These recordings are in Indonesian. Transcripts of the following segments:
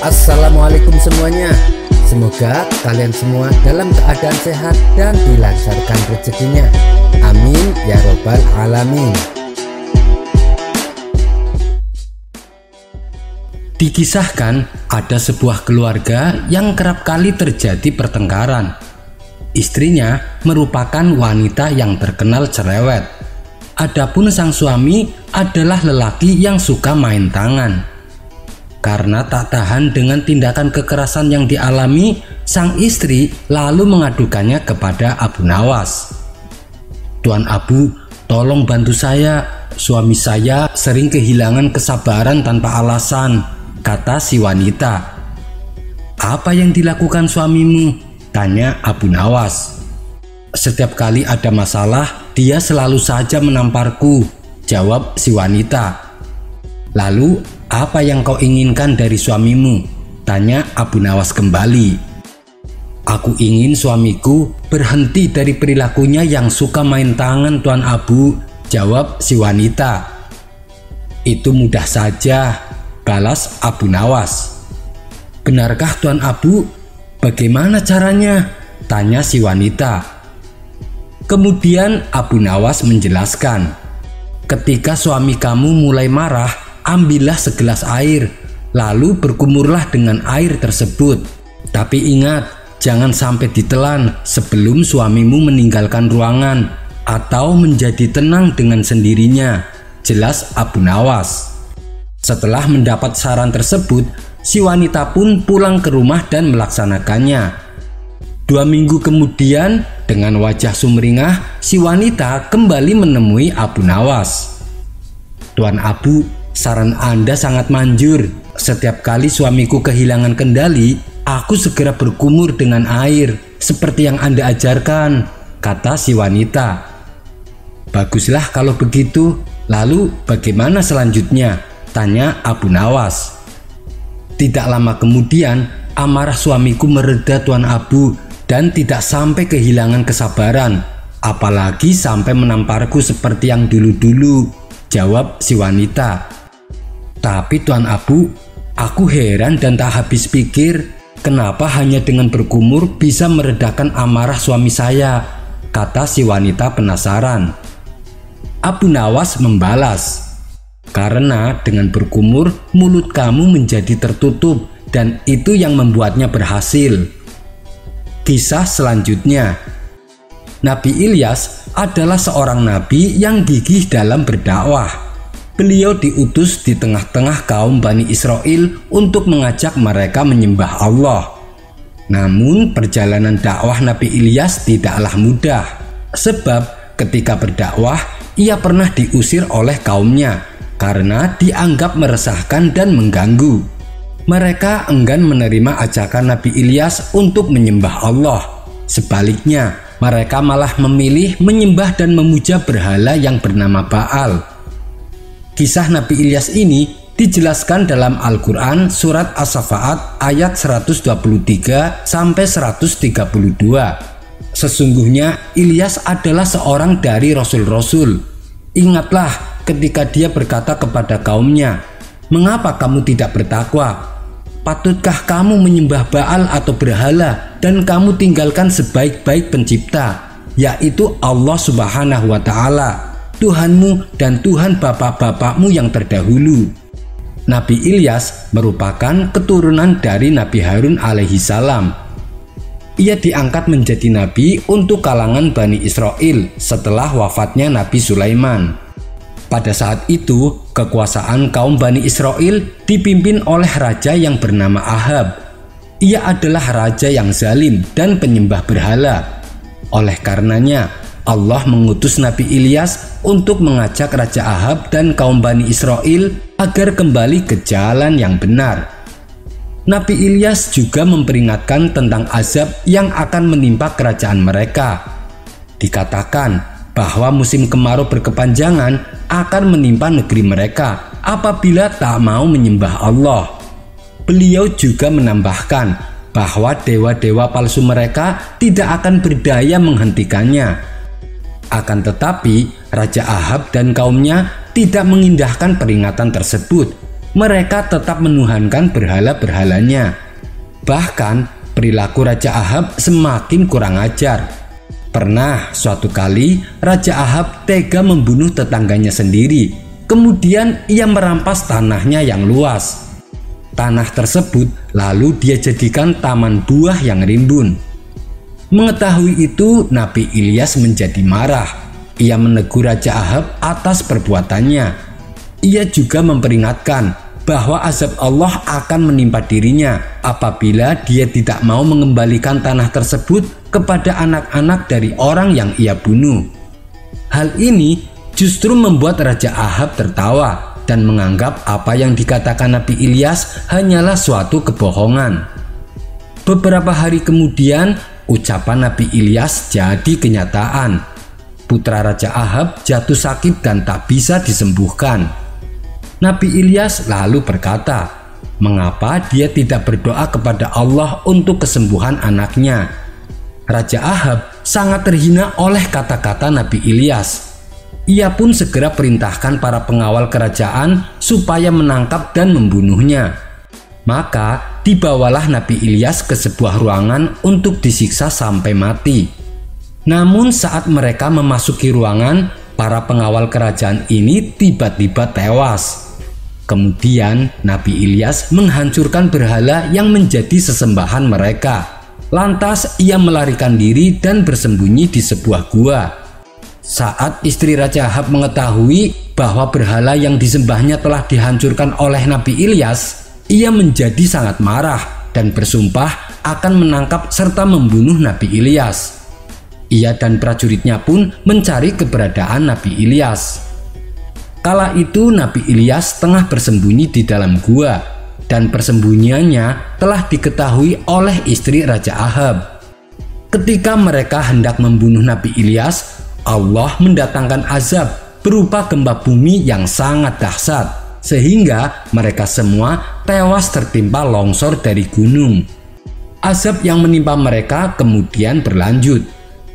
Assalamualaikum semuanya. Semoga kalian semua dalam keadaan sehat dan dilancarkan rezekinya. Amin ya robbal alamin. Dikisahkan ada sebuah keluarga yang kerap kali terjadi pertengkaran. Istrinya merupakan wanita yang terkenal cerewet. Adapun sang suami adalah lelaki yang suka main tangan. Karena tak tahan dengan tindakan kekerasan yang dialami, sang istri lalu mengadukannya kepada Abu Nawas. "Tuan Abu, tolong bantu saya. Suami saya sering kehilangan kesabaran tanpa alasan," kata si wanita. "Apa yang dilakukan suamimu?" tanya Abu Nawas. "Setiap kali ada masalah, dia selalu saja menamparku," jawab si wanita. "Lalu apa yang kau inginkan dari suamimu?" tanya Abu Nawas kembali. "Aku ingin suamiku berhenti dari perilakunya yang suka main tangan, Tuan Abu," jawab si wanita. "Itu mudah saja," balas Abu Nawas. "Benarkah Tuan Abu? Bagaimana caranya?" tanya si wanita. Kemudian Abu Nawas menjelaskan, "Ketika suami kamu mulai marah, ambillah segelas air, lalu berkumurlah dengan air tersebut. Tapi ingat, jangan sampai ditelan sebelum suamimu meninggalkan ruangan atau menjadi tenang dengan sendirinya," jelas Abu Nawas. Setelah mendapat saran tersebut, si wanita pun pulang ke rumah dan melaksanakannya. 2 minggu kemudian, dengan wajah sumringah, si wanita kembali menemui Abu Nawas. "Tuan Abu, saran Anda sangat manjur. Setiap kali suamiku kehilangan kendali, aku segera berkumur dengan air seperti yang Anda ajarkan," kata si wanita. "Baguslah kalau begitu. Lalu bagaimana selanjutnya?" tanya Abu Nawas. "Tidak lama kemudian, amarah suamiku mereda, Tuan Abu, dan tidak sampai kehilangan kesabaran, apalagi sampai menamparku seperti yang dulu-dulu," jawab si wanita. "Tapi Tuan Abu, aku heran dan tak habis pikir, kenapa hanya dengan berkumur bisa meredakan amarah suami saya," kata si wanita penasaran. Abu Nawas membalas, "Karena dengan berkumur mulut kamu menjadi tertutup dan itu yang membuatnya berhasil." Kisah selanjutnya. Nabi Ilyas adalah seorang nabi yang gigih dalam berdakwah. Beliau diutus di tengah-tengah kaum Bani Israel untuk mengajak mereka menyembah Allah. Namun perjalanan dakwah Nabi Ilyas tidaklah mudah, sebab ketika berdakwah ia pernah diusir oleh kaumnya karena dianggap meresahkan dan mengganggu. Mereka enggan menerima ajakan Nabi Ilyas untuk menyembah Allah. Sebaliknya, mereka malah memilih menyembah dan memuja berhala yang bernama Baal. Kisah Nabi Ilyas ini dijelaskan dalam Al-Quran surat As-Safaat ayat 123 sampai 132. Sesungguhnya Ilyas adalah seorang dari Rasul-Rasul. Ingatlah ketika dia berkata kepada kaumnya, "Mengapa kamu tidak bertakwa? Patutkah kamu menyembah Baal atau berhala dan kamu tinggalkan sebaik-baik pencipta, yaitu Allah Subhanahu wa Ta'ala, Tuhanmu dan Tuhan bapak-bapakmu yang terdahulu?" Nabi Ilyas merupakan keturunan dari Nabi Harun alaihi salam. Ia diangkat menjadi nabi untuk kalangan Bani Israel setelah wafatnya Nabi Sulaiman. Pada saat itu, kekuasaan kaum Bani Israel dipimpin oleh raja yang bernama Ahab. Ia adalah raja yang zalim dan penyembah berhala. Oleh karenanya, Allah mengutus Nabi Ilyas untuk mengajak Raja Ahab dan kaum Bani Israel agar kembali ke jalan yang benar. Nabi Ilyas juga memperingatkan tentang azab yang akan menimpa kerajaan mereka. Dikatakan bahwa musim kemarau berkepanjangan akan menimpa negeri mereka apabila tak mau menyembah Allah. Beliau juga menambahkan bahwa dewa-dewa palsu mereka tidak akan berdaya menghentikannya. Akan tetapi, Raja Ahab dan kaumnya tidak mengindahkan peringatan tersebut. mereka tetap menuhankan berhala-berhalanya. Bahkan perilaku Raja Ahab semakin kurang ajar. Pernah suatu kali Raja Ahab tega membunuh tetangganya sendiri. Kemudian ia merampas tanahnya yang luas. Tanah tersebut lalu dia jadikan taman buah yang rimbun. Mengetahui itu, Nabi Ilyas menjadi marah. Ia menegur Raja Ahab atas perbuatannya. Ia juga memperingatkan bahwa azab Allah akan menimpa dirinya apabila dia tidak mau mengembalikan tanah tersebut kepada anak-anak dari orang yang ia bunuh. Hal ini justru membuat Raja Ahab tertawa dan menganggap apa yang dikatakan Nabi Ilyas hanyalah suatu kebohongan. Beberapa hari kemudian, ucapan Nabi Ilyas jadi kenyataan. Putra Raja Ahab jatuh sakit dan tak bisa disembuhkan. Nabi Ilyas lalu berkata, mengapa dia tidak berdoa kepada Allah untuk kesembuhan anaknya? Raja Ahab sangat terhina oleh kata-kata Nabi Ilyas. Ia pun segera perintahkan para pengawal kerajaan supaya menangkap dan membunuhnya. Maka dibawalah Nabi Ilyas ke sebuah ruangan untuk disiksa sampai mati. Namun saat mereka memasuki ruangan, para pengawal kerajaan ini tiba-tiba tewas. Kemudian Nabi Ilyas menghancurkan berhala yang menjadi sesembahan mereka. Lantas ia melarikan diri dan bersembunyi di sebuah gua. Saat istri Raja Ahab mengetahui bahwa berhala yang disembahnya telah dihancurkan oleh Nabi Ilyas, ia menjadi sangat marah dan bersumpah akan menangkap serta membunuh Nabi Ilyas. Ia dan prajuritnya pun mencari keberadaan Nabi Ilyas. Kala itu Nabi Ilyas tengah bersembunyi di dalam gua dan persembunyiannya telah diketahui oleh istri Raja Ahab. Ketika mereka hendak membunuh Nabi Ilyas, Allah mendatangkan azab berupa gempa bumi yang sangat dahsyat sehingga mereka semua tewas tertimpa longsor dari gunung. Azab yang menimpa mereka kemudian berlanjut.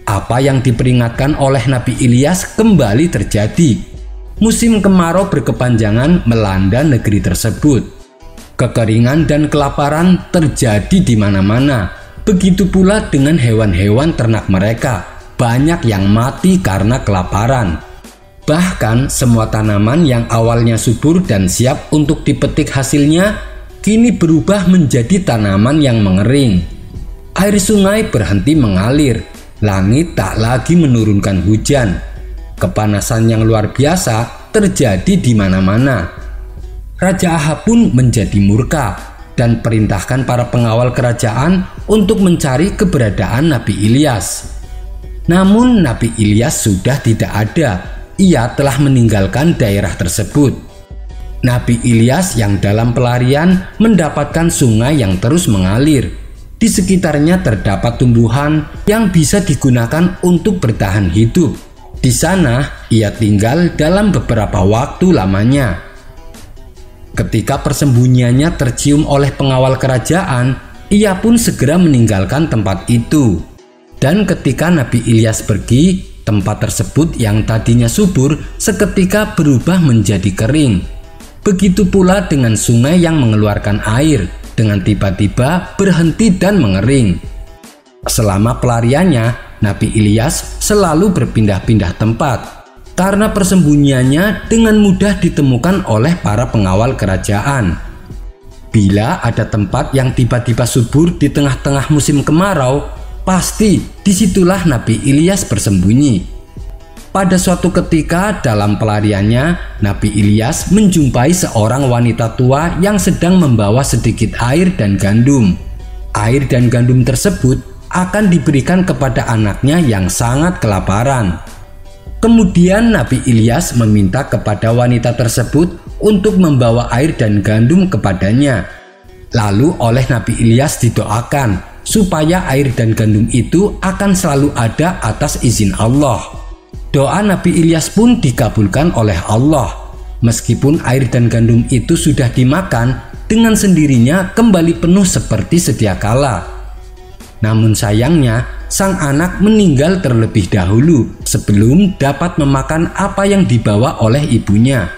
Apa yang diperingatkan oleh Nabi Ilyas kembali terjadi. Musim kemarau berkepanjangan melanda negeri tersebut. Kekeringan dan kelaparan terjadi di mana-mana. Begitu pula dengan hewan-hewan ternak mereka. Banyak yang mati karena kelaparan. Bahkan semua tanaman yang awalnya subur dan siap untuk dipetik hasilnya, kini berubah menjadi tanaman yang mengering. Air sungai berhenti mengalir. Langit tak lagi menurunkan hujan. Kepanasan yang luar biasa terjadi di mana-mana. Raja Ahab pun menjadi murka dan perintahkan para pengawal kerajaan untuk mencari keberadaan Nabi Ilyas. Namun Nabi Ilyas sudah tidak ada. Ia telah meninggalkan daerah tersebut. Nabi Ilyas yang dalam pelarian mendapatkan sungai yang terus mengalir. Di sekitarnya terdapat tumbuhan yang bisa digunakan untuk bertahan hidup. Di sana ia tinggal dalam beberapa waktu lamanya. Ketika persembunyiannya tercium oleh pengawal kerajaan, ia pun segera meninggalkan tempat itu. Dan ketika Nabi Ilyas pergi, tempat tersebut yang tadinya subur seketika berubah menjadi kering. Begitu pula dengan sungai yang mengeluarkan air, dengan tiba-tiba berhenti dan mengering. Selama pelariannya, Nabi Ilyas selalu berpindah-pindah tempat karena persembunyiannya dengan mudah ditemukan oleh para pengawal kerajaan. Bila ada tempat yang tiba-tiba subur di tengah-tengah musim kemarau, pasti disitulah Nabi Ilyas bersembunyi. Pada suatu ketika dalam pelariannya, Nabi Ilyas menjumpai seorang wanita tua yang sedang membawa sedikit air dan gandum. Air dan gandum tersebut akan diberikan kepada anaknya yang sangat kelaparan. Kemudian Nabi Ilyas meminta kepada wanita tersebut untuk membawa air dan gandum kepadanya. Lalu oleh Nabi Ilyas didoakan supaya air dan gandum itu akan selalu ada atas izin Allah. Doa Nabi Ilyas pun dikabulkan oleh Allah. Meskipun air dan gandum itu sudah dimakan, dengan sendirinya kembali penuh seperti sedia kala. Namun sayangnya, sang anak meninggal terlebih dahulu sebelum dapat memakan apa yang dibawa oleh ibunya.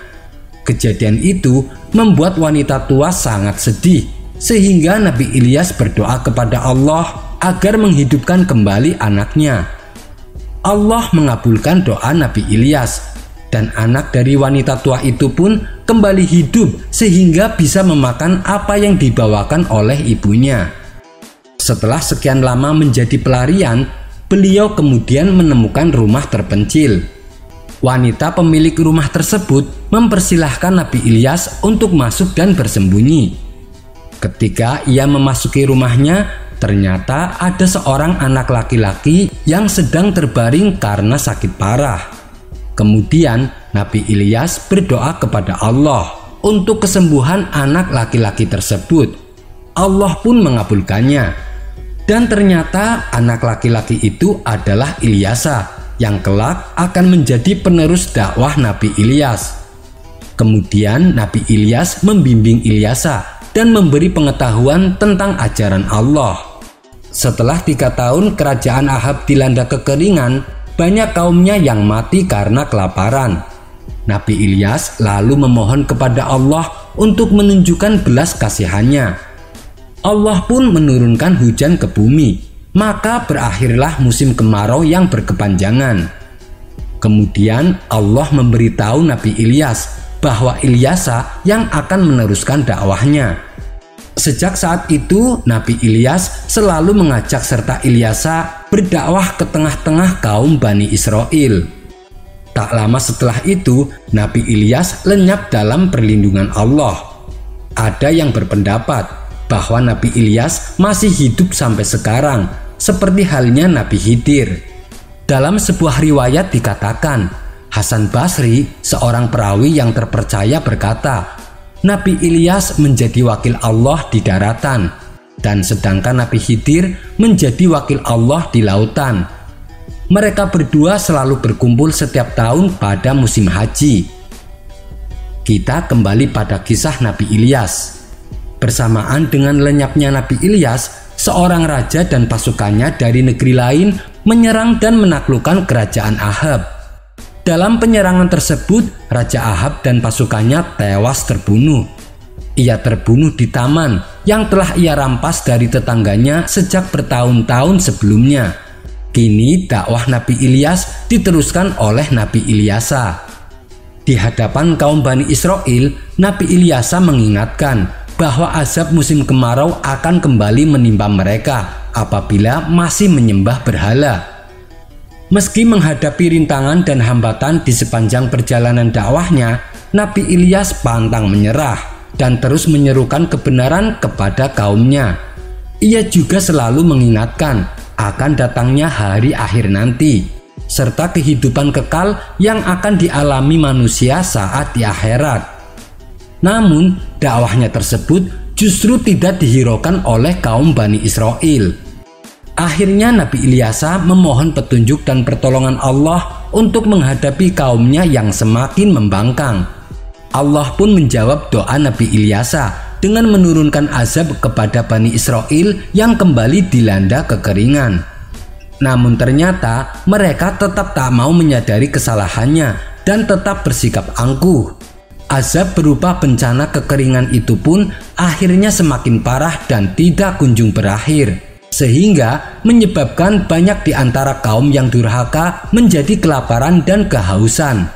Kejadian itu membuat wanita tua sangat sedih, sehingga Nabi Ilyas berdoa kepada Allah agar menghidupkan kembali anaknya. Allah mengabulkan doa Nabi Ilyas, dan anak dari wanita tua itu pun kembali hidup sehingga bisa memakan apa yang dibawakan oleh ibunya. Setelah sekian lama menjadi pelarian, beliau kemudian menemukan rumah terpencil. Wanita pemilik rumah tersebut mempersilahkan Nabi Ilyas untuk masuk dan bersembunyi. Ketika ia memasuki rumahnya, ternyata ada seorang anak laki-laki yang sedang terbaring karena sakit parah. Kemudian Nabi Ilyas berdoa kepada Allah untuk kesembuhan anak laki-laki tersebut. Allah pun mengabulkannya. Dan ternyata anak laki-laki itu adalah Ilyasa, yang kelak akan menjadi penerus dakwah Nabi Ilyas. Kemudian Nabi Ilyas membimbing Ilyasa dan memberi pengetahuan tentang ajaran Allah. Setelah 3 tahun kerajaan Ahab dilanda kekeringan, banyak kaumnya yang mati karena kelaparan. Nabi Ilyas lalu memohon kepada Allah untuk menunjukkan belas kasihannya. Allah pun menurunkan hujan ke bumi, maka berakhirlah musim kemarau yang berkepanjangan. Kemudian Allah memberitahu Nabi Ilyas bahwa Ilyasa yang akan meneruskan dakwahnya. Sejak saat itu Nabi Ilyas selalu mengajak serta Ilyasa berdakwah ke tengah-tengah kaum Bani Israel. Tak lama setelah itu Nabi Ilyas lenyap dalam perlindungan Allah. Ada yang berpendapat bahwa Nabi Ilyas masih hidup sampai sekarang, seperti halnya Nabi Khidir. Dalam sebuah riwayat dikatakan, Hasan Basri, seorang perawi yang terpercaya, berkata, Nabi Ilyas menjadi wakil Allah di daratan, dan sedangkan Nabi Khidir menjadi wakil Allah di lautan. Mereka berdua selalu berkumpul setiap tahun pada musim haji. Kita kembali pada kisah Nabi Ilyas. Bersamaan dengan lenyapnya Nabi Ilyas, seorang raja dan pasukannya dari negeri lain menyerang dan menaklukkan kerajaan Ahab. Dalam penyerangan tersebut, Raja Ahab dan pasukannya tewas terbunuh. Ia terbunuh di taman yang telah ia rampas dari tetangganya sejak bertahun-tahun sebelumnya. Kini dakwah Nabi Ilyas diteruskan oleh Nabi Ilyasa. Di hadapan kaum Bani Israel, Nabi Ilyasa mengingatkan bahwa azab musim kemarau akan kembali menimpa mereka apabila masih menyembah berhala. Meski menghadapi rintangan dan hambatan di sepanjang perjalanan dakwahnya, Nabi Ilyas pantang menyerah dan terus menyerukan kebenaran kepada kaumnya. Ia juga selalu mengingatkan akan datangnya hari akhir nanti, serta kehidupan kekal yang akan dialami manusia saat di akhirat. Namun, dakwahnya tersebut justru tidak dihiraukan oleh kaum Bani Israel. Akhirnya Nabi Ilyasa memohon petunjuk dan pertolongan Allah untuk menghadapi kaumnya yang semakin membangkang. Allah pun menjawab doa Nabi Ilyasa dengan menurunkan azab kepada Bani Israel yang kembali dilanda kekeringan. Namun ternyata mereka tetap tak mau menyadari kesalahannya dan tetap bersikap angkuh. Azab berupa bencana kekeringan itu pun akhirnya semakin parah dan tidak kunjung berakhir, sehingga menyebabkan banyak di antara kaum yang durhaka menjadi kelaparan dan kehausan.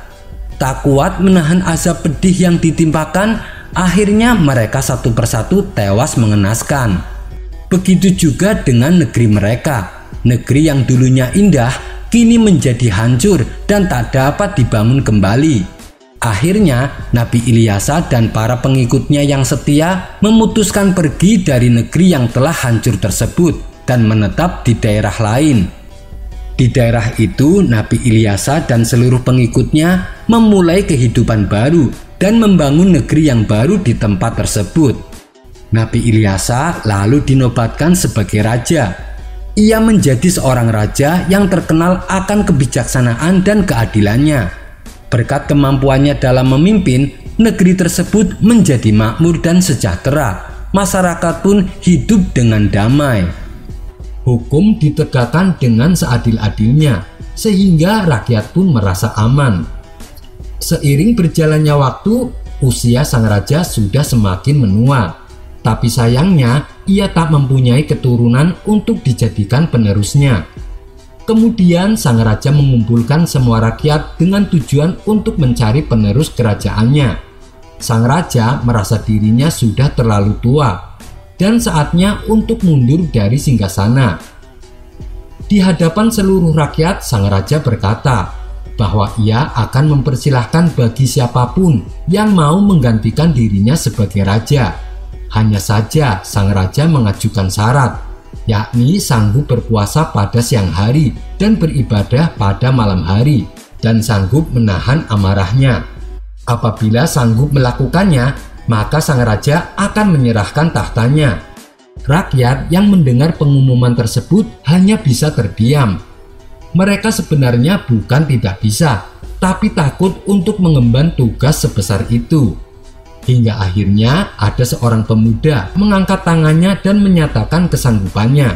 Tak kuat menahan azab pedih yang ditimpakan, akhirnya mereka satu persatu tewas mengenaskan. Begitu juga dengan negeri mereka. Negeri yang dulunya indah kini menjadi hancur dan tak dapat dibangun kembali. Akhirnya Nabi Ilyasa dan para pengikutnya yang setia memutuskan pergi dari negeri yang telah hancur tersebut dan menetap di daerah lain. Di daerah itu Nabi Ilyasa dan seluruh pengikutnya memulai kehidupan baru dan membangun negeri yang baru di tempat tersebut. Nabi Ilyasa lalu dinobatkan sebagai raja. Ia menjadi seorang raja yang terkenal akan kebijaksanaan dan keadilannya. Berkat kemampuannya dalam memimpin, negeri tersebut menjadi makmur dan sejahtera. Masyarakat pun hidup dengan damai. Hukum ditegakkan dengan seadil-adilnya, sehingga rakyat pun merasa aman. Seiring berjalannya waktu, usia sang raja sudah semakin menua. Tapi sayangnya, ia tak mempunyai keturunan untuk dijadikan penerusnya. Kemudian sang raja mengumpulkan semua rakyat dengan tujuan untuk mencari penerus kerajaannya. Sang raja merasa dirinya sudah terlalu tua dan saatnya untuk mundur dari singgasana. Di hadapan seluruh rakyat, sang raja berkata bahwa ia akan mempersilahkan bagi siapapun yang mau menggantikan dirinya sebagai raja. Hanya saja sang raja mengajukan syarat, yakni sanggup berpuasa pada siang hari dan beribadah pada malam hari, dan sanggup menahan amarahnya. Apabila sanggup melakukannya, maka sang raja akan menyerahkan tahtanya. Rakyat yang mendengar pengumuman tersebut hanya bisa terdiam. Mereka sebenarnya bukan tidak bisa, tapi takut untuk mengemban tugas sebesar itu. Hingga akhirnya ada seorang pemuda mengangkat tangannya dan menyatakan kesanggupannya.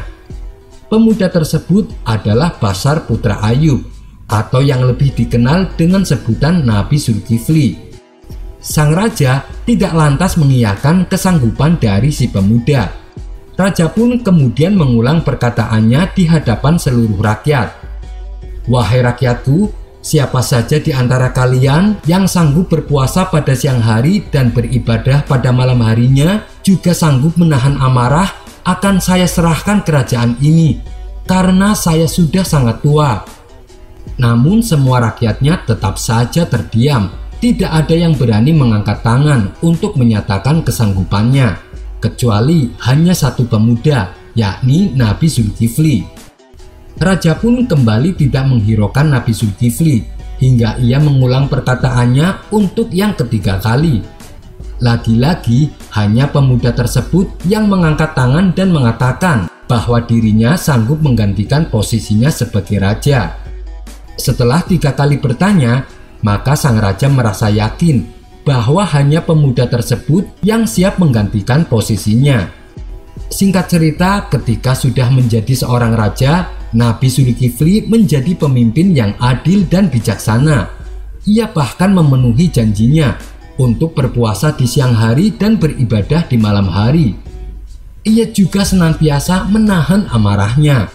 Pemuda tersebut adalah Bashar putra Ayub, atau yang lebih dikenal dengan sebutan Nabi Zulkifli. Sang raja tidak lantas mengiyakan kesanggupan dari si pemuda. Raja pun kemudian mengulang perkataannya di hadapan seluruh rakyat. "Wahai rakyatku, siapa saja di antara kalian yang sanggup berpuasa pada siang hari dan beribadah pada malam harinya, juga sanggup menahan amarah, akan saya serahkan kerajaan ini, karena saya sudah sangat tua." Namun semua rakyatnya tetap saja terdiam. Tidak ada yang berani mengangkat tangan untuk menyatakan kesanggupannya, kecuali hanya satu pemuda, yakni Nabi Zulkifli. Raja pun kembali tidak menghiraukan Nabi Zulkifli hingga ia mengulang perkataannya untuk yang ketiga kali. Lagi-lagi hanya pemuda tersebut yang mengangkat tangan dan mengatakan bahwa dirinya sanggup menggantikan posisinya sebagai raja. Setelah 3 kali bertanya, maka sang raja merasa yakin bahwa hanya pemuda tersebut yang siap menggantikan posisinya. Singkat cerita, ketika sudah menjadi seorang raja, Nabi Zulkifli menjadi pemimpin yang adil dan bijaksana. Ia bahkan memenuhi janjinya untuk berpuasa di siang hari dan beribadah di malam hari. Ia juga senantiasa menahan amarahnya.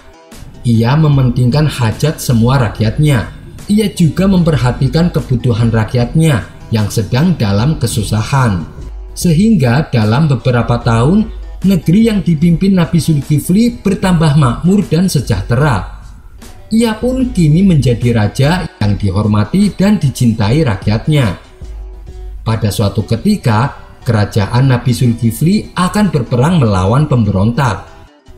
Ia mementingkan hajat semua rakyatnya. Ia juga memperhatikan kebutuhan rakyatnya yang sedang dalam kesusahan. Sehingga dalam beberapa tahun, negeri yang dipimpin Nabi Zulkifli bertambah makmur dan sejahtera. Ia pun kini menjadi raja yang dihormati dan dicintai rakyatnya. Pada suatu ketika, kerajaan Nabi Zulkifli akan berperang melawan pemberontak.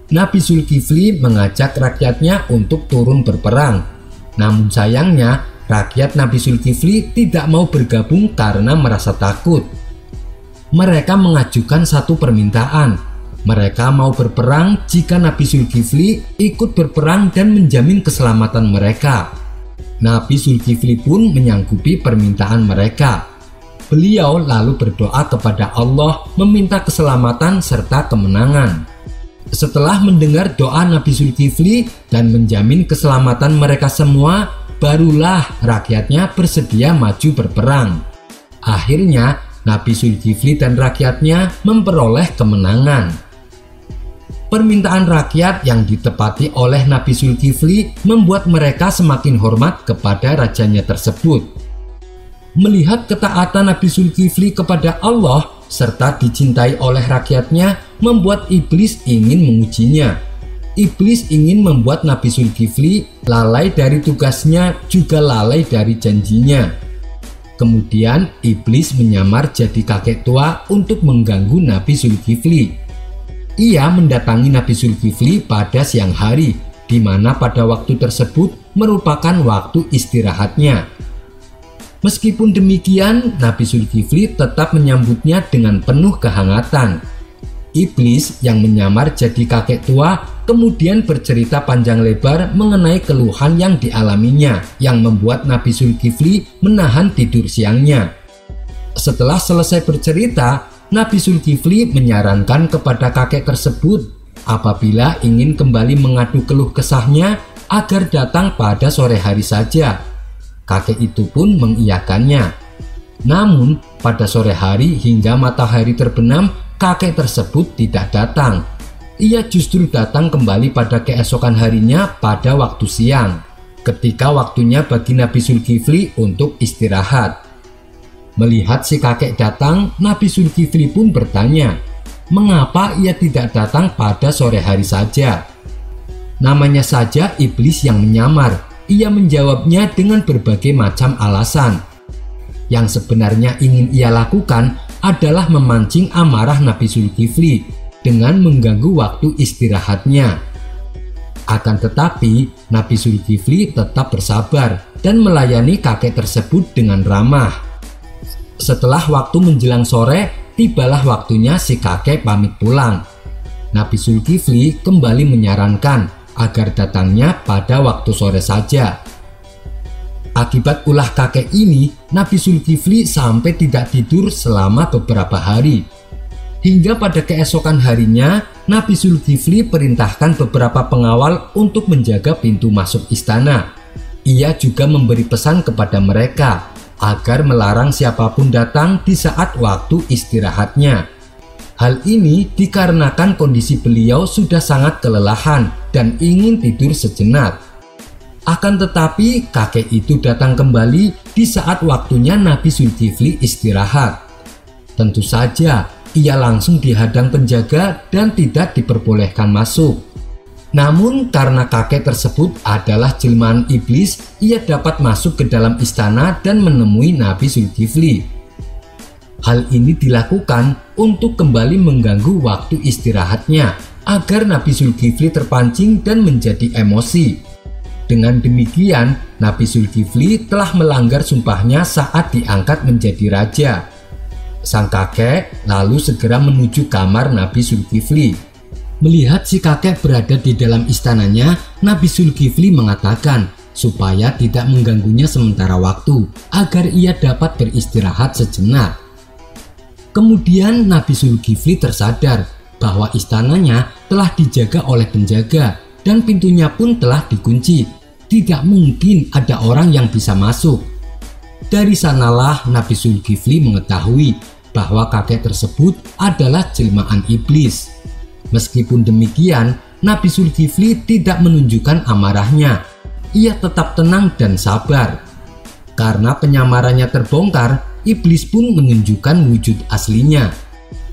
Nabi Zulkifli mengajak rakyatnya untuk turun berperang. Namun sayangnya, rakyat Nabi Zulkifli tidak mau bergabung karena merasa takut. Mereka mengajukan satu permintaan. Mereka mau berperang jika Nabi Zulkifli ikut berperang dan menjamin keselamatan mereka. Nabi Zulkifli pun menyanggupi permintaan mereka. Beliau lalu berdoa kepada Allah meminta keselamatan serta kemenangan. Setelah mendengar doa Nabi Zulkifli dan menjamin keselamatan mereka semua, barulah rakyatnya bersedia maju berperang. Akhirnya Nabi Zulkifli dan rakyatnya memperoleh kemenangan. Permintaan rakyat yang ditepati oleh Nabi Zulkifli membuat mereka semakin hormat kepada rajanya tersebut. Melihat ketaatan Nabi Zulkifli kepada Allah serta dicintai oleh rakyatnya membuat iblis ingin mengujinya. Iblis ingin membuat Nabi Zulkifli lalai dari tugasnya juga lalai dari janjinya. Kemudian iblis menyamar jadi kakek tua untuk mengganggu Nabi Zulkifli. Ia mendatangi Nabi Zulkifli pada siang hari, di mana pada waktu tersebut merupakan waktu istirahatnya. Meskipun demikian, Nabi Zulkifli tetap menyambutnya dengan penuh kehangatan. Iblis yang menyamar jadi kakek tua kemudian bercerita panjang lebar mengenai keluhan yang dialaminya, yang membuat Nabi Zulkifli menahan tidur siangnya. Setelah selesai bercerita, Nabi Zulkifli menyarankan kepada kakek tersebut apabila ingin kembali mengadu keluh kesahnya agar datang pada sore hari saja. Kakek itu pun mengiyakannya. Namun pada sore hari hingga matahari terbenam, kakek tersebut tidak datang. Ia justru datang kembali pada keesokan harinya pada waktu siang, ketika waktunya bagi Nabi Zulkifli untuk istirahat. Melihat si kakek datang, Nabi Zulkifli pun bertanya, mengapa ia tidak datang pada sore hari saja? Namanya saja iblis yang menyamar. Ia menjawabnya dengan berbagai macam alasan. Yang sebenarnya ingin ia lakukan adalah memancing amarah Nabi Zulkifli dengan mengganggu waktu istirahatnya. Akan tetapi, Nabi Zulkifli tetap bersabar dan melayani kakek tersebut dengan ramah. Setelah waktu menjelang sore, tibalah waktunya si kakek pamit pulang. Nabi Zulkifli kembali menyarankan agar datangnya pada waktu sore saja. Akibat ulah kakek ini, Nabi Zulkifli sampai tidak tidur selama beberapa hari. Hingga pada keesokan harinya, Nabi Zulkifli perintahkan beberapa pengawal untuk menjaga pintu masuk istana. Ia juga memberi pesan kepada mereka agar melarang siapapun datang di saat waktu istirahatnya. Hal ini dikarenakan kondisi beliau sudah sangat kelelahan dan ingin tidur sejenak. Akan tetapi kakek itu datang kembali di saat waktunya Nabi Zulkifli istirahat. Tentu saja ia langsung dihadang penjaga dan tidak diperbolehkan masuk. Namun karena kakek tersebut adalah jelmaan iblis, ia dapat masuk ke dalam istana dan menemui Nabi Zulkifli. Hal ini dilakukan untuk kembali mengganggu waktu istirahatnya agar Nabi Zulkifli terpancing dan menjadi emosi. Dengan demikian, Nabi Zulkifli telah melanggar sumpahnya saat diangkat menjadi raja. Sang kakek lalu segera menuju kamar Nabi Zulkifli. Melihat si kakek berada di dalam istananya, Nabi Zulkifli mengatakan supaya tidak mengganggunya sementara waktu agar ia dapat beristirahat sejenak. Kemudian Nabi Zulkifli tersadar bahwa istananya telah dijaga oleh penjaga dan pintunya pun telah dikunci. Tidak mungkin ada orang yang bisa masuk. Dari sanalah Nabi Zulkifli mengetahui bahwa kakek tersebut adalah jelmaan iblis. Meskipun demikian, Nabi Zulkifli tidak menunjukkan amarahnya. Ia tetap tenang dan sabar. Karena penyamarannya terbongkar, iblis pun menunjukkan wujud aslinya.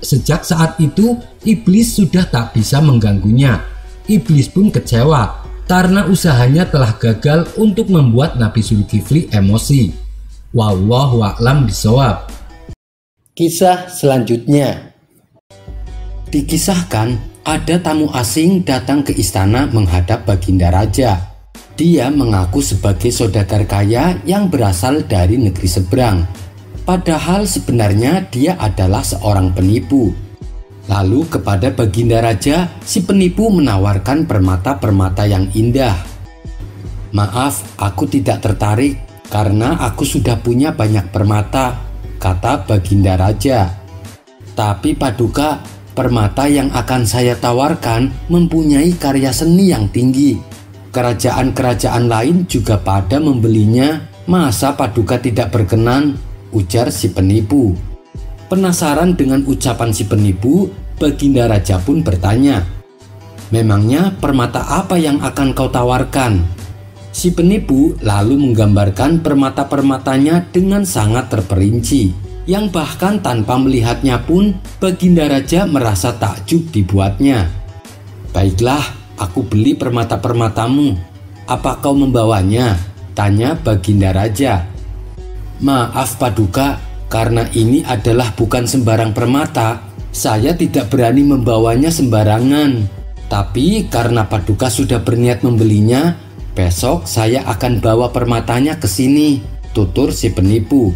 Sejak saat itu, iblis sudah tak bisa mengganggunya. Iblis pun kecewa karena usahanya telah gagal untuk membuat Nabi Zulkifli emosi. Wallahu a'lam bishawab. Kisah selanjutnya. Dikisahkan ada tamu asing datang ke istana menghadap Baginda Raja. Dia mengaku sebagai saudagar kaya yang berasal dari negeri seberang. Padahal sebenarnya dia adalah seorang penipu. Lalu kepada Baginda Raja, si penipu menawarkan permata-permata yang indah. "Maaf, aku tidak tertarik karena aku sudah punya banyak permata," kata Baginda Raja. "Tapi Paduka, permata yang akan saya tawarkan mempunyai karya seni yang tinggi. Kerajaan-kerajaan lain juga pada membelinya. Masa Paduka tidak berkenan?" ujar si penipu. Penasaran dengan ucapan si penipu, Baginda Raja pun bertanya, "Memangnya permata apa yang akan kau tawarkan?" Si penipu lalu menggambarkan permata-permatanya dengan sangat terperinci, yang bahkan tanpa melihatnya pun Baginda Raja merasa takjub dibuatnya. "Baiklah, aku beli permata-permatamu. Apa kau membawanya?" tanya Baginda Raja. "Maaf Paduka, karena ini adalah bukan sembarang permata, saya tidak berani membawanya sembarangan. Tapi karena Paduka sudah berniat membelinya, besok saya akan bawa permatanya ke sini," tutur si penipu.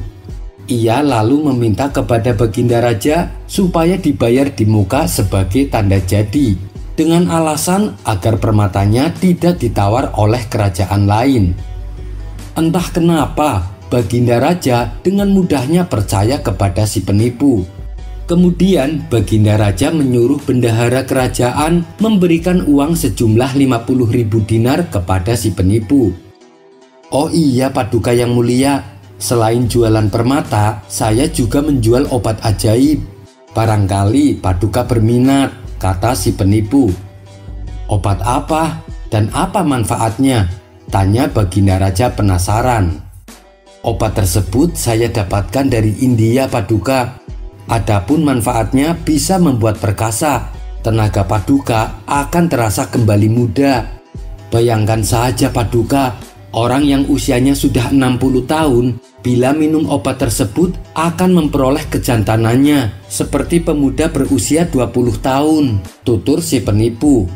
Ia lalu meminta kepada Baginda Raja supaya dibayar di muka sebagai tanda jadi, dengan alasan agar permatanya tidak ditawar oleh kerajaan lain. Entah kenapa, Baginda Raja dengan mudahnya percaya kepada si penipu. Kemudian Baginda Raja menyuruh bendahara kerajaan memberikan uang sejumlah 50.000 dinar kepada si penipu. "Oh iya Paduka yang mulia, Selain jualan permata, saya juga menjual obat ajaib. Barangkali Paduka berminat, kata si penipu. Obat apa dan apa manfaatnya? Tanya Baginda Raja penasaran. Obat tersebut saya dapatkan dari India, Paduka. Adapun manfaatnya bisa membuat perkasa. Tenaga Paduka akan terasa kembali muda. Bayangkan saja, Paduka, orang yang usianya sudah 60 tahun bila minum obat tersebut akan memperoleh kejantanannya seperti pemuda berusia 20 tahun, tutur si penipu.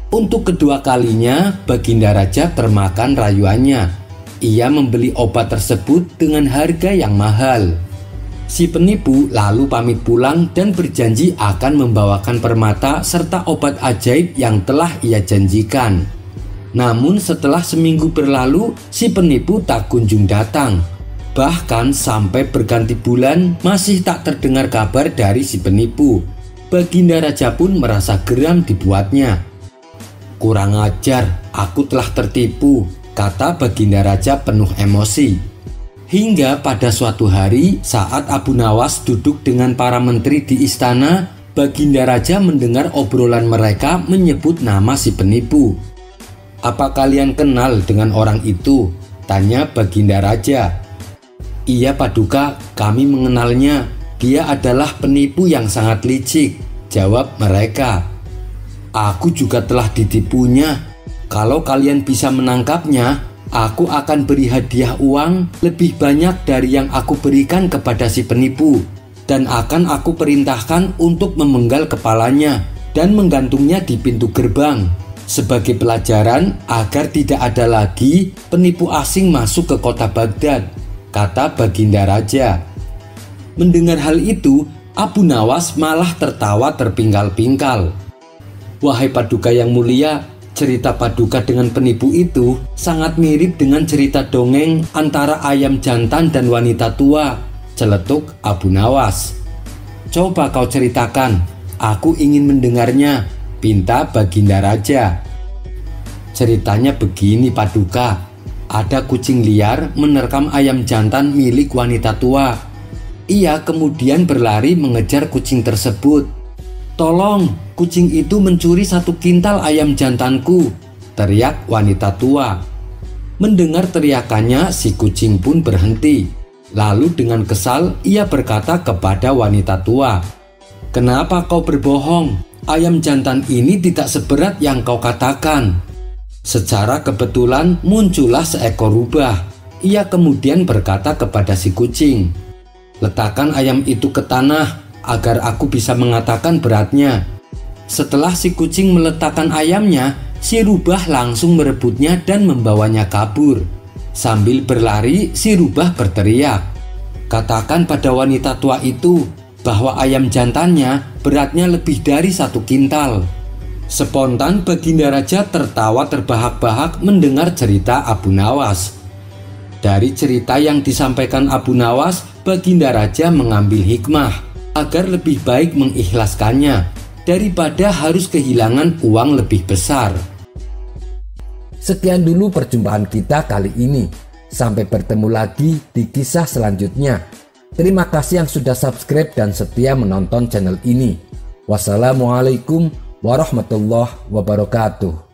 Untuk kedua kalinya Baginda Raja termakan rayuannya. Ia membeli obat tersebut dengan harga yang mahal. Si penipu lalu pamit pulang dan berjanji akan membawakan permata serta obat ajaib yang telah ia janjikan. Namun setelah seminggu berlalu, si penipu tak kunjung datang. Bahkan sampai berganti bulan masih tak terdengar kabar dari si penipu. Baginda Raja pun merasa geram dibuatnya. Kurang ajar, aku telah tertipu, kata Baginda Raja penuh emosi. Hingga pada suatu hari saat Abu Nawas duduk dengan para menteri di istana, Baginda Raja mendengar obrolan mereka menyebut nama si penipu. Apa kalian kenal dengan orang itu? Tanya Baginda Raja. Iya, Paduka, kami mengenalnya. Dia adalah penipu yang sangat licik, jawab mereka. Aku juga telah ditipunya. Kalau kalian bisa menangkapnya, aku akan beri hadiah uang lebih banyak dari yang aku berikan kepada si penipu. Dan akan aku perintahkan untuk memenggal kepalanya dan menggantungnya di pintu gerbang. Sebagai pelajaran agar tidak ada lagi penipu asing masuk ke kota Baghdad, kata Baginda Raja. Mendengar hal itu, Abu Nawas malah tertawa terpingkal-pingkal. Wahai Paduka yang mulia, cerita Paduka dengan penipu itu sangat mirip dengan cerita dongeng antara ayam jantan dan wanita tua, celetuk Abu Nawas. Coba kau ceritakan, aku ingin mendengarnya, pinta Baginda Raja. Ceritanya begini, Paduka. Ada kucing liar menerkam ayam jantan milik wanita tua. Ia kemudian berlari mengejar kucing tersebut. Tolong, kucing itu mencuri 1 kintal ayam jantanku, teriak wanita tua. Mendengar teriakannya, si kucing pun berhenti. Lalu dengan kesal ia berkata kepada wanita tua, "Kenapa kau berbohong? Ayam jantan ini tidak seberat yang kau katakan." Secara kebetulan muncullah seekor rubah. Ia kemudian berkata kepada si kucing, "Letakkan ayam itu ke tanah agar aku bisa mengatakan beratnya." Setelah si kucing meletakkan ayamnya, si rubah langsung merebutnya dan membawanya kabur. Sambil berlari, si rubah berteriak, "Katakan pada wanita tua itu bahwa ayam jantannya beratnya lebih dari 1 kintal." Spontan Baginda Raja tertawa terbahak-bahak mendengar cerita Abu Nawas. Dari cerita yang disampaikan Abu Nawas, Baginda Raja mengambil hikmah agar lebih baik mengikhlaskannya daripada harus kehilangan uang lebih besar. Sekian dulu perjumpaan kita kali ini. Sampai bertemu lagi di kisah selanjutnya. Terima kasih yang sudah subscribe dan setia menonton channel ini. Wassalamualaikum warahmatullahi wabarakatuh.